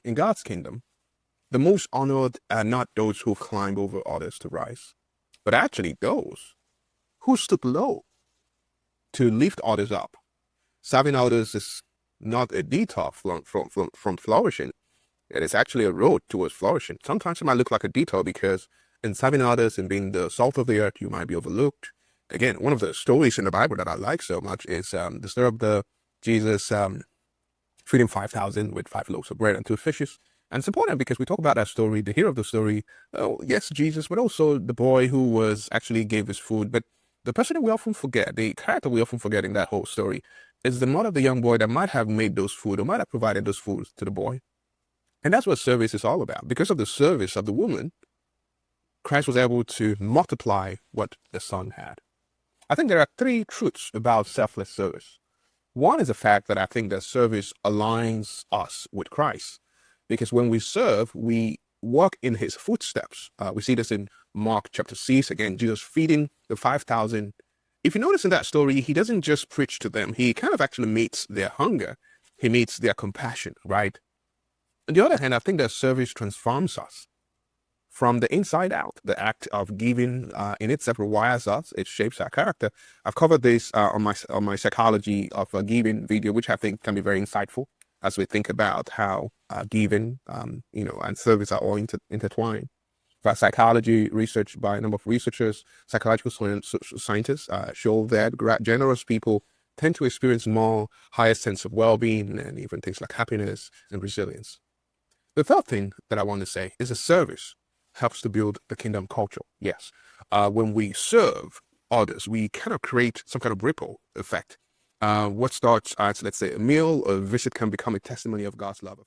In God's kingdom, the most honored are not those who climb over others to rise, but actually those who stoop low to lift others up. Serving others is not a detour from flourishing. It is actually a road towards flourishing. Sometimes it might look like a detour because in serving others and being the salt of the earth, you might be overlooked. Again, one of the stories in the Bible that I like so much is the story of the Jesus feeding 5,000 with 5 loaves of bread and 2 fishes. And it's important because we talk about that story, the hero of the story, oh, yes, Jesus, but also the boy who was actually gave his food. But the person that we often forget, the character we often forget in that whole story, is the mother of the young boy that might have made those food or might have provided those foods to the boy. And that's what service is all about. Because of the service of the woman, Christ was able to multiply what the son had. I think there are 3 truths about selfless service. One is the fact that I think that service aligns us with Christ. Because when we serve, we walk in his footsteps. We see this in Mark chapter 6. Again, Jesus feeding the 5,000. If you notice in that story, he doesn't just preach to them. He kind of actually meets their hunger. He meets their compassion, right? On the other hand, I think that service transforms us from the inside out. The act of giving in itself rewires us. It shapes our character. I've covered this on my psychology of giving video, which I think can be very insightful as we think about how giving, and service are all intertwined. For psychology research by a number of researchers, psychological scientists show that generous people tend to experience more higher sense of well-being and even things like happiness and resilience. The third thing that I want to say is a service helps to build the kingdom culture. Yes. When we serve others, we kind of create some kind of ripple effect. What starts as, let's say, a meal or a visit can become a testimony of God's love.